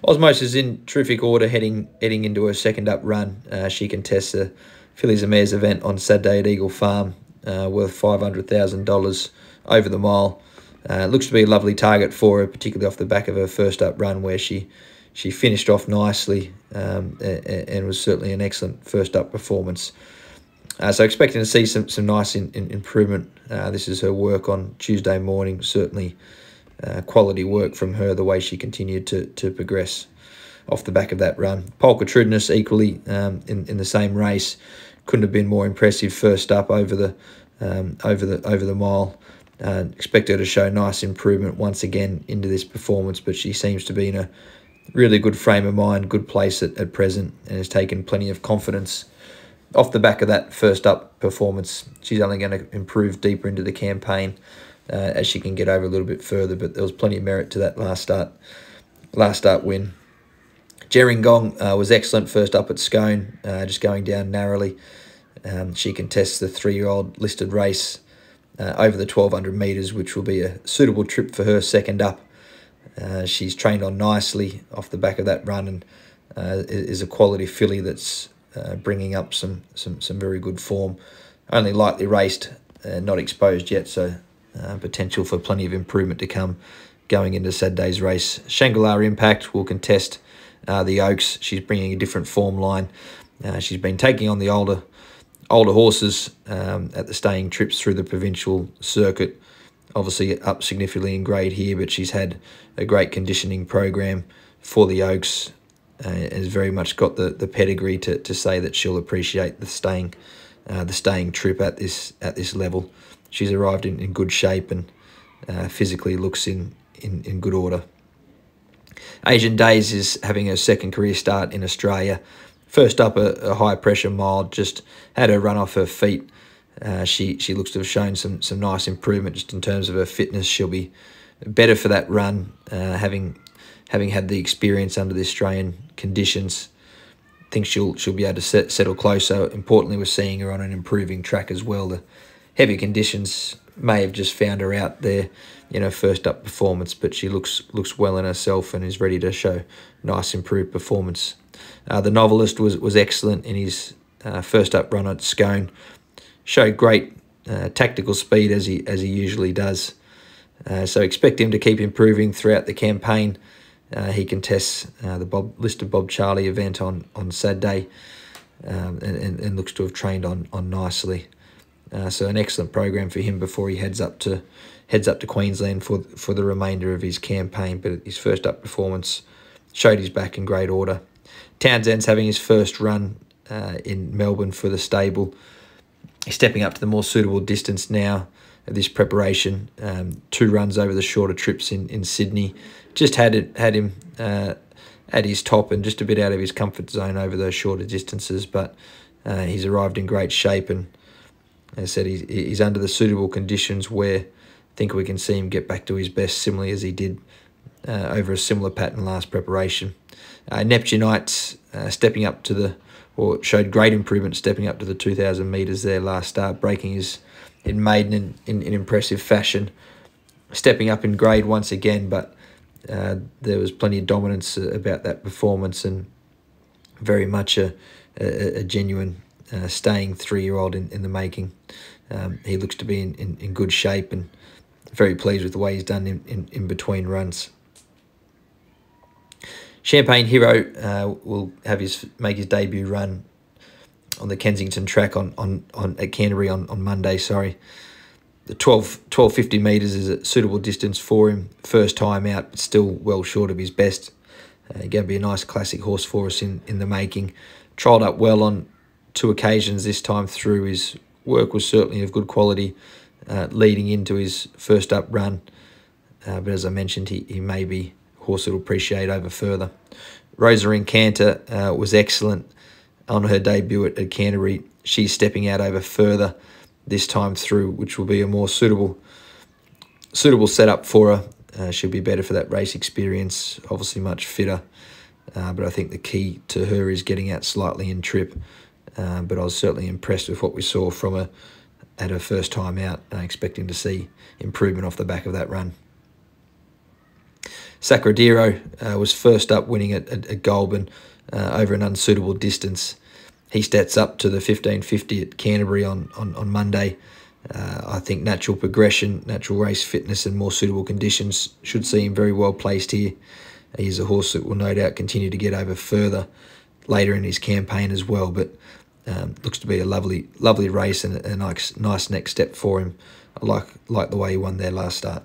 Osmosis is in terrific order heading into her second up run. She contests the Fillies and Mares event on Saturday at Eagle Farm, worth $500,000 over the mile. Looks to be a lovely target for her, particularly off the back of her first up run where she finished off nicely and was certainly an excellent first up performance. So expecting to see some nice improvement. This is her work on Tuesday morning, certainly quality work from her, the way she continued to progress off the back of that run. Polkatridinus equally in the same race, couldn't have been more impressive first up over the mile. Expect her to show nice improvement once again into this performance, but she seems to be in a really good frame of mind, good place at present, and has taken plenty of confidence off the back of that first up performance. She's only going to improve deeper into the campaign as she can get over a little bit further, but there was plenty of merit to that last start win. Gerringong was excellent first up at Scone, just going down narrowly. She contests the 3-year-old listed race over the 1,200 metres, which will be a suitable trip for her second up. She's trained on nicely off the back of that run and is a quality filly that's bringing up some very good form. Only lightly raced, not exposed yet, so potential for plenty of improvement to come going into Saturday's race. Shangri-La Impact will contest the Oaks. She's bringing a different form line. She's been taking on the older horses at the staying trips through the provincial circuit. Obviously up significantly in grade here, but she's had a great conditioning program for the Oaks. Has very much got the pedigree to say that she'll appreciate the staying trip at this level. She's arrived in good shape and physically looks in good order. Asian Days is having her second career start in Australia. First up, a high pressure mile, just had her run off her feet. She looks to have shown some nice improvement just in terms of her fitness. She'll be better for that run, having had the experience under the Australian conditions. I think she'll be able to settle closer. Importantly, we're seeing her on an improving track as well. The heavy conditions may have just found her out there, first up performance, but she looks well in herself and is ready to show nice improved performance. The Novelist was excellent in his first up run at Scone. Showed great tactical speed as he usually does. So expect him to keep improving throughout the campaign. He contests the listed Bob Charlie event on Saturday and looks to have trained on nicely. So an excellent program for him before he heads up to Queensland for the remainder of his campaign. But his first up performance showed his back in great order. Townsend's having his first run in Melbourne for the stable. He's stepping up to the more suitable distance now of this preparation. 2 runs over the shorter trips in Sydney. Just had him at his top and just a bit out of his comfort zone over those shorter distances, but he's arrived in great shape, and as I said, he's under the suitable conditions where I think we can see him get back to his best, similarly as he did over a similar pattern last preparation. Neptunites stepping up to showed great improvement stepping up to the 2,000 metres there last start, breaking his in maiden in impressive fashion, stepping up in grade once again, but there was plenty of dominance about that performance and very much a genuine staying 3-year-old in the making. He looks to be in good shape and very pleased with the way he's done in between runs. Champagne Hero will make his debut run on the Kensington track at Canterbury on Monday. The 1250 metres is a suitable distance for him. First time out, but still well short of his best. Going to be a nice classic horse for us in the making. Trialled up well on 2 occasions this time through. His work was certainly of good quality leading into his first up run. But as I mentioned, he may be a horse that will appreciate over further. Rosa Encanter was excellent on her debut at Canterbury. She's stepping out over further this time through, which will be a more suitable setup for her. She'll be better for that race experience, obviously much fitter. But I think the key to her is getting out slightly in trip. But I was certainly impressed with what we saw from her at her first time out, expecting to see improvement off the back of that run. Sacradero was first up, winning at Goulburn over an unsuitable distance. He steps up to the 1550 at Canterbury on Monday. I think natural progression, natural race fitness and more suitable conditions should see him very well placed here. He's a horse that will no doubt continue to get over further later in his campaign as well, but looks to be a lovely race and a nice next step for him. I like the way he won there last start.